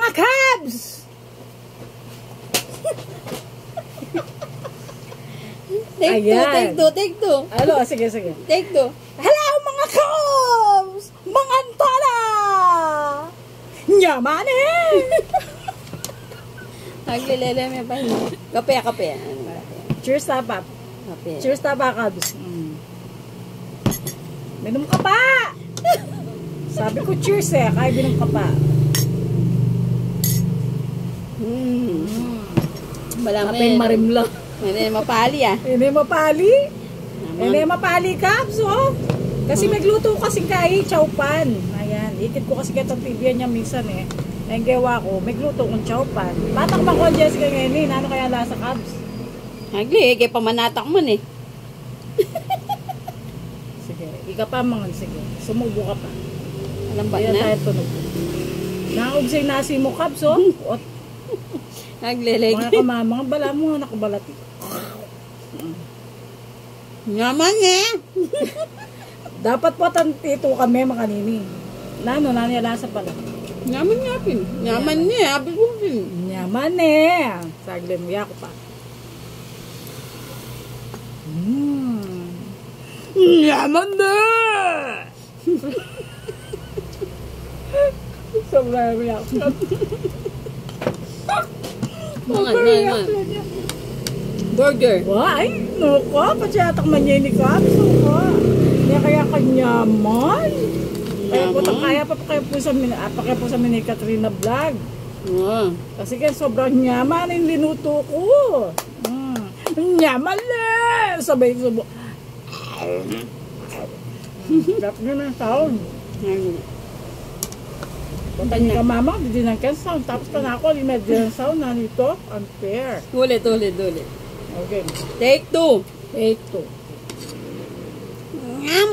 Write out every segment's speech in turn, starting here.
mga Cubs! Take two. Ano, sige. Take two. Hello mga Cubs! Mga antala! Nyamane! Naglilele may pa. Kape. Cheers na, Pap. Kape. Cheers na ba, Cubs? Minom ka pa! Sabi ko cheers eh, kaya binom ka pa. Kapeng marimla. Hindi mapali ah. Hindi mapali, Cubs, oh. Kasi nagluto kasi kay chowpan. Ayan, ikit ko kasi kitang tibyan niya minsan eh. Ang gawa ko, magluto kong chowpan. Patakman ko ang Jessica ngayon, ano kaya lasa, Cubs? Hagli, kaya pamanatak mo eh. Sige, ika pa mga, sige. Sumubo ka pa. Alam ba Ayan na? tayo tunog. Nakaubsay nasi mo, Cubs, oh. Naglilege. Mga bala mo, nakabalati. Naman eh. Dapat po tantito kami, mga nini. Nani lasa pala. Nyaman niya. Abis mo din. Nyaman eh. Saglim, ko pa. Nyaman na! Sobrang yak. Mga. Burger. Why? Nuko, patyatak man niya ni Cubs. Nuko. Niya kaya kanyaman. Kaya po sa mini Katrina vlog. Kasi kaya sobrang nyaman yung linuto ko. Nyaman lang! Sabay subo. Gap nyo na sound. Punta ka mama, hindi nang can sound. Tapos ka na ako, medyo ng sound na nito. Unfair. Ulit. Okay. Take two. Ngam.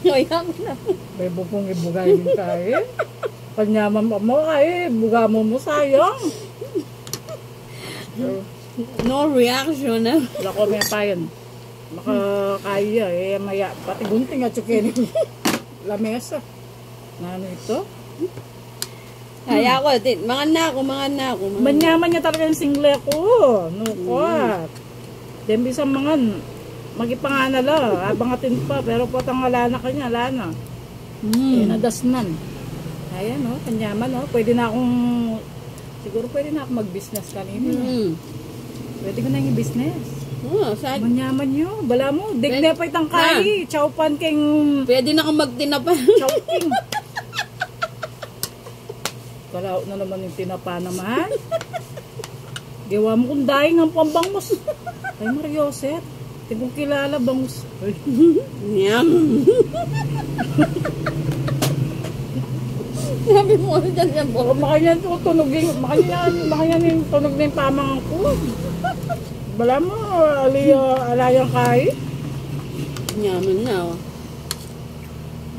Ayan na. May bupong ibugayin tayo. Kanyaman pa mo kayo, buga mo sayang. No reaction na. Wala ko may payan. Makakaya eh, maya. Pati gunting at chukin. Lamesa. Ano ito? Kaya ko, mga nako. Manyaman niya talaga yung single ko. Nukot. Then bisang mga magipanganala. Abangatin pa. Pero potang alana kanya, alana. Nadasnan. Ayan o, kanyaman o. Pwede na akong mag-business kanina. Pwede ko na yung business. Manyaman nyo. Bala mo. Digne pa itang kari. Chowpan keng... Pwede na akong magtinapa. Chowping. Kalaw na naman yung tinapa naman. Gawa mo kung daing ang pambangos. Ay, Marioset. Hindi kong kilala bangus. Yum. Sabi mo ano dyan yan po. Makanya yung tunog yung tunog na yung pamang ko. Bala mo, alayang kain. Nyaman na oh.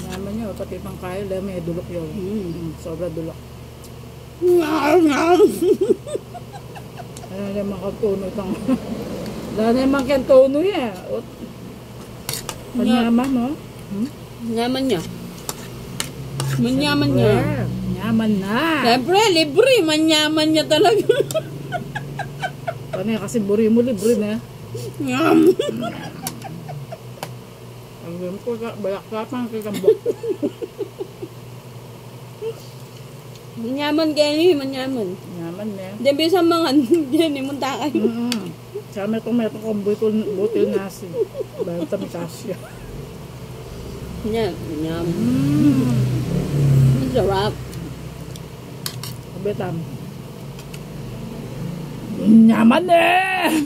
Nyaman nyo, pati pang kain, may dulok yun. Sobra dulok. Ano naman kagtuno itong... Wala naman kang tono eh. Panyaman mo? Nyaman niya. Manyaman niya. Nyaman na. Siyempre, libre. Manyaman niya talaga. Ano kasi buri mo, libre na. Nyam. Ang gano'n ko, balak-lapang kikambok. Manyaman kaya manyaman. Nyaman na. Diyan bisa mga diyan munta kayo. Sama itong meron kong butil nasi. Bayan tamitasya. Nyam. Sarap. Kabetam. Nyaman eh!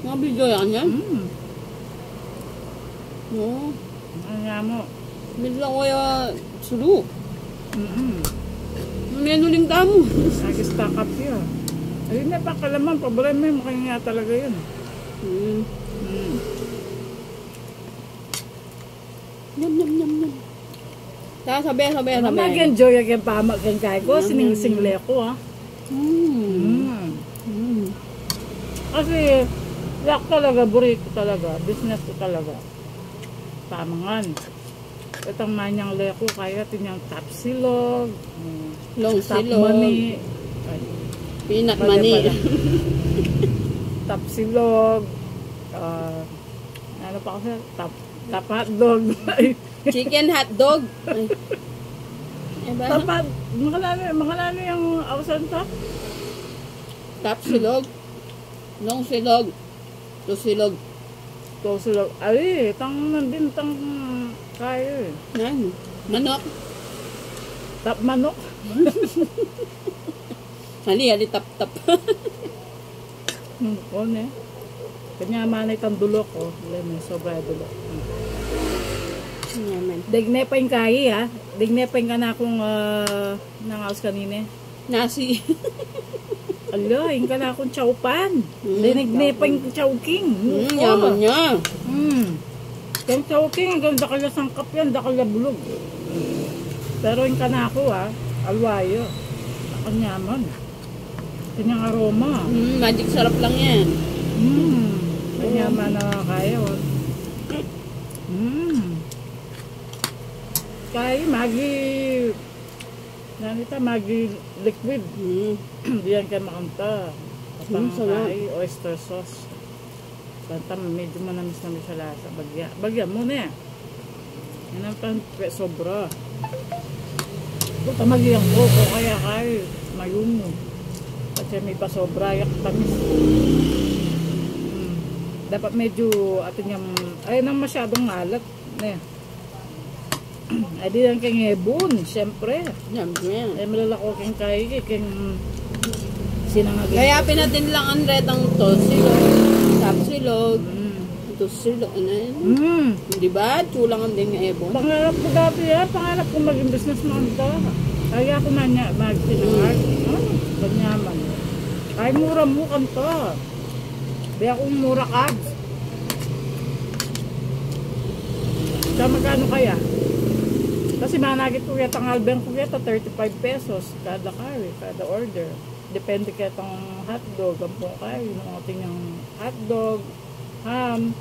Mga video yan yan? Oo. Ang nyamo. Bigla ko yung sulu. Menuling tamo. Nag-stack up yun. Ayun na pa kalaman. Problema yun. Mukhang nga talaga yun. Nyam. Sabi. Mag-enjoy yung pamak yung kaya ko. Sining-single ko Kasi yak talaga, burrito talaga. Business ko talaga. pamangan. Itang manyang leko kaya tinyang tapsilog, Long tap silog. money, ay, Peanut mali money. pala. Tapsilog, ano pa kasi, tap hotdog. Chicken hotdog. Ay. Diba? Tap, makalano yung ausan to? Tap silog. Long silog. To silog. Tapsilog, ay, nandin kaya eh. Yan. Manok. Tap manok. Ali tap. On eh. Kanya manay tang dulok oh. May sobra dulok. Yaman. Digne pa yung kayi ha. Digne pa yung kana akong nangaos kanina. Nasi. Ala, yung kana akong chowpan. Digne pa yung chowking. Yaman niya. Yung chowking, hanggang dakala sangkap yan, dakala bulog. Pero yung kana ako ha, alwayo. Nakanyaman. Kanyang aroma. Magic sarap lang yan. Kanyaman na kaya oh. Kaya magi liquid. Diyan kayo makanta. Kapang kaya oyster sauce. Kanta medyo manamis sa lasa. Bagya mo na yan. Yan ang sobra. Buta magiyang ko kaya mayun mo. Kasi may pasobra yak tamis. Dapat medyo atin yung ay nang masyadong malat. Ay di lang kang ebon, siyempre. Ay malalako kang kaya kang sinangagin. Kaya pinatin lang ang redang to silog. Tap silog. To silog. Ano yun? Diba? Chulang ang din ng ebon. Pangarap ko dati pangarap ko maging business man to. Kaya ako magsinangag. Ganyaman. Ay mura mo kanto. Di akong mura kads. Sa magkano kaya? Kasi managit ko kaya tang albeng ko kaya 35 pesos kada curry, kada order. Depende kaya tang hotdog, ang pong curry, ng ating yung hotdog, ham.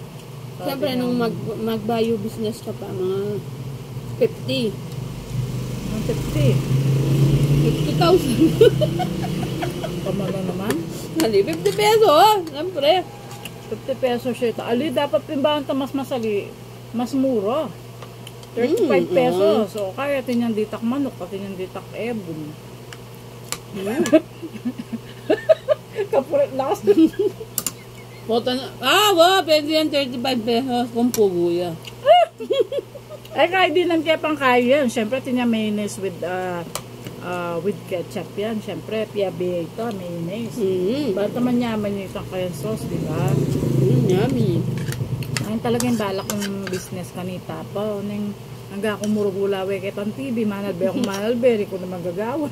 Siyempre, nung mag-bio business ka pa, mga 50. Ang 50,000. Pamalo naman. Hali, 50 pesos. Siyempre. 50 pesos siya. Ali, dapat timbahan ta mas masali. Mas mura. 35 pesos. So, kaya tinyang ditak manok, pati tinyang ditak ebon. Kapurit lakas. Foto na. Pwede yan 35 pesos kung puguya. Ay, kaya din ang kaya pang kaya yan. Siyempre, tinyang mayonnaise with ketchup yan. Siyempre, piabe ito, mayonnaise. Ba't naman yaman yung isang kaya sauce, di ba? Yummy. Ayun talaga yung balak ng business kanita pa. Hanggang akong murugulawe kay Tan TV, manalbe akong manalbe, ko naman gagawin.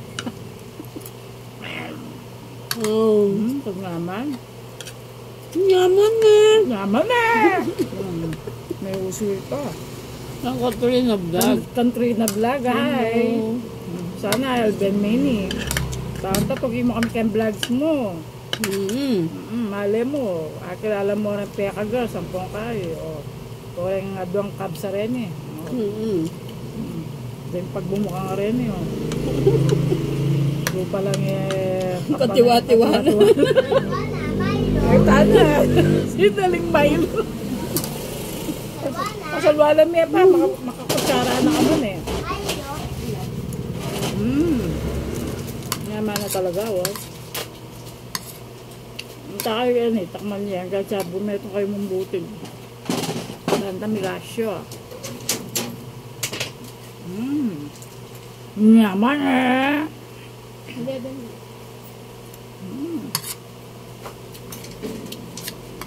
Pag naman. Yaman na. Naman na! May uso ito. Ang country na vlog. Country na vlog, hi! Sana, Alben Mini. Tanta, pag mo kami kayong vlogs mo. Mali mo. Kilala mo ng Peka Girl, 10 kayo. O yung adwang cab sa rin eh. Then pag bumuka nga rin eh. So pa lang eh. Katiwa-tiwa na. Ay, tana. Sinaling mail. Pasalwala mo pa. Makakutsara na kaman eh. Yaman na talaga, tayo yan eh, takman niya. Kahit sabo na ito kayo mong butig. Ganda milasyo. Yaman eh.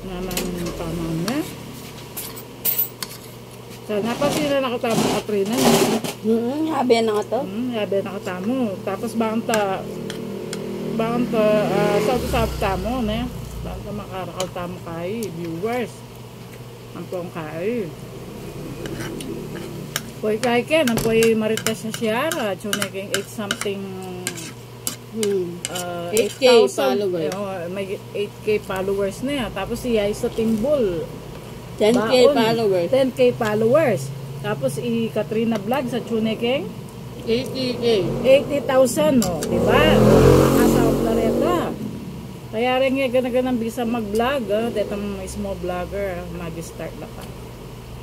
Yaman tamang na. Sana pa sila nakatamo Katrina. Habi na nga to. Habi nakatamo. Tapos bangta sa tamo ne. Bangta makarakal tamo kay viewers. Ang pong kay. Poy kay ken, ang poy Marites sa Sierra, chune king 8 something 8K followers. May 8K followers na yan. Tapos siya sa Timbul. 10K followers. 10K followers. Tapos Katrina Vlog sa Chunekeng 80K. 80,000, no? Diba? Asawa na rin ito. Kaya rin nga ganaganang bisa mag-vlog. Detang small vlogger, mag-start na pa.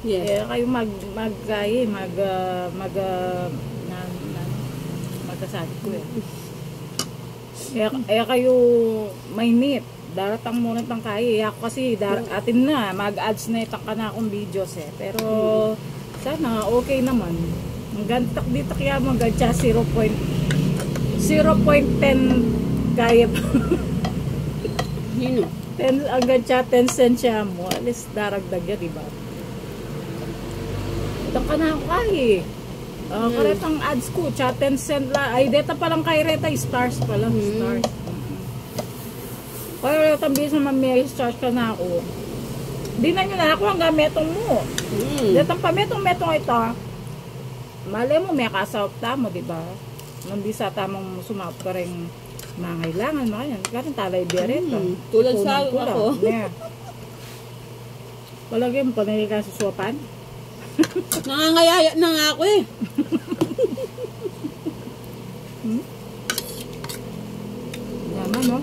Yes. Kaya kayo magkasabi ko eh. Kaya kayo mainit. Daratang mo ng kaya. Ako kasi atin na. Mag-ads na itang ka na akong videos eh. Pero sana okay naman. Ang gantak dito kaya mag-adjust 0.10 kaya pa. Sino? Ang gancha 10 cents siya mo. Alis daragdag yan, diba? Ito ka na ako kaya. Karetang ads ko, 10 cent la. Ay, deta pa lang kay Reta, stars pa lang, stars. Kaya Reta, bisa may stars ka na ako. Di na nyo na ako hanggang metong mo. Deta pa metong ito. Malay mo, may kasawap tamo, diba? Nang bisa tamang sumawap ka rin mangailangan mo kanyan. Karin talay bereta. Tulad sa ako. Palagi mo, panay ka susuwapan. Nangangayaya na nga ako eh. Yaman, no?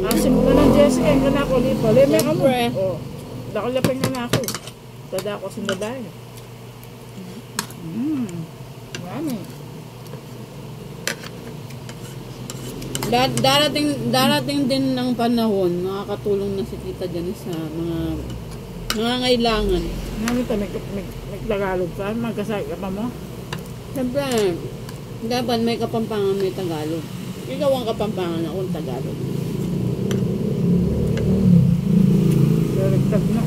Asim ko ng Jessica, yung na ako lipo. Leme ka mo. Dakalapin na ako. Tada ako sundaday. Yummy. Darating din ng panahon, nakakatulong na si Tita dyan sa mga nangangailangan. Nami ka, may Tagalog ka? Magkasaya pa mo? Siyempre, dapat may Kapampangan, may Tagalog. Ikaw ang Kapampangan, ako ang Tagalog. Direktag na.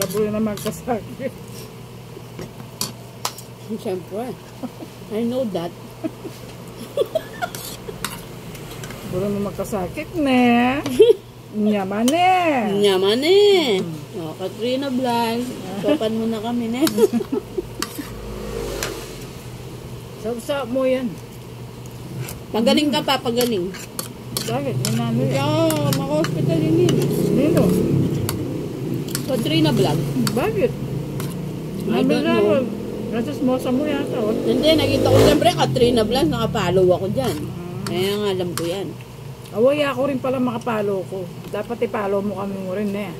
Kabuloy na magkasakit. Siyempre. I know that. Kabuloy na magkasakit, ne? Nyaman, ne? Nyaman, ne? Katrina Vlog. Sopan mo na kami, ne? Sabsa mo yan. Pagaling ka pa, pagaling. Bakit? Ninano yan? Kaya, maka-hospital yun. Nino? Katrina Vlog. Bakit? I don't know. Kasi smosa mo yata. Hindi, nakita ko siyempre Katrina Vlog, nakapollow ako dyan. Kaya nga alam ko yan. Away ako rin pala makapalo ko. Dapat ipalo mo kami mo rin eh.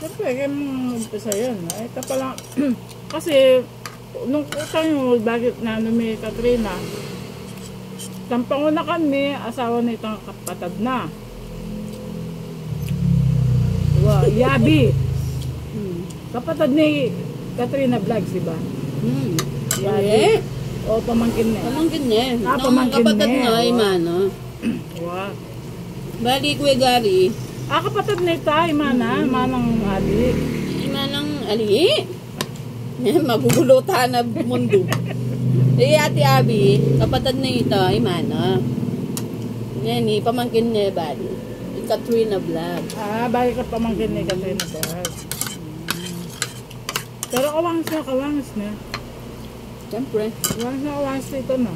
Siyempre, kaya mong umpisa yan. Ito pala, kasi, nung utang nyo, bakit na may Katrina, tampang na kami, asawa na itong kapatid na. Wow, Yabi. Kapatid ni Katrina Vlogs, diba? Yabi. O, pamangkin na. Pamangkin na. Pamangkin kapatid na. Na, Imano. Wow. Bali, Kuya Gary. Kapatid na ito, Imana. Manang Ali. Imanang Ali. Magugulo tayo na mundo. Ate Abby, kapatid na ito, Imana. Yan, pamangkin niya, Bali. Katrina Vlog. Bali ka pamangkin ni Katrina Vlog. Pero kawangas na. Siyempre. Kawangas na ito na.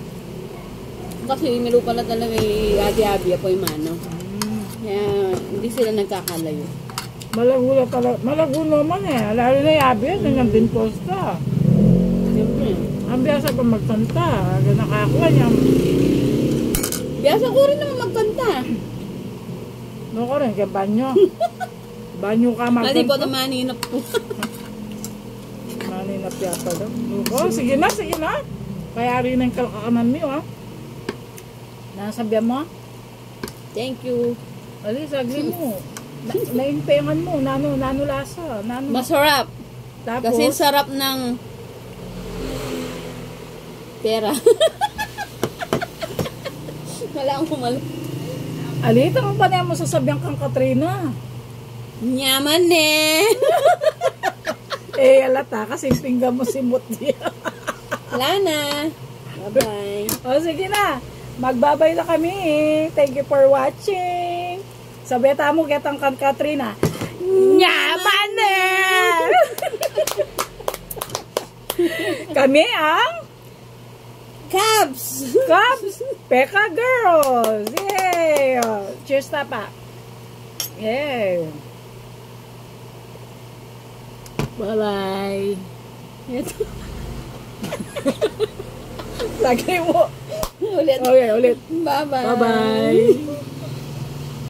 Kasi nilo pala talaga yung Ate Abby po yung mano. Kaya hindi sila nagkakalayo. Malago naman eh. Lalo na yung Abby, nangyang din posta. Siyempre. Ang biasa pa magkanta. Nakakuha niya. Biasa ko rin naman magkanta. No ko rin, kaya banyo. Banyo ka magkanta. Hindi ko na maninap po. Maninap yata daw. Sige na. Kaya rin ang kalkakanan niyo ha. Nasabihan mo? Thank you. Ali, sagli mo. Naimpengan mo. Nano lasa. Masarap. Tapos, kasi sarap ng pera. Wala akong kumalo. Ali, tanong pa niya mo sasabihan kang Katrina. Nyaman eh. Alata, kasi pinggan mo si Muti. Wala na. Bye-bye. O, sige na. Magbabay na kami. Thank you for watching. Sabeta mo getang kan Katrina. Nyaman eh! Kami ang Cubs! Peka Girls! Yay! Cheers na pa. Yeah. Bye-bye. Ito. Lagay mo. Ulit. Okay, ulit. Bye-bye. Bye-bye.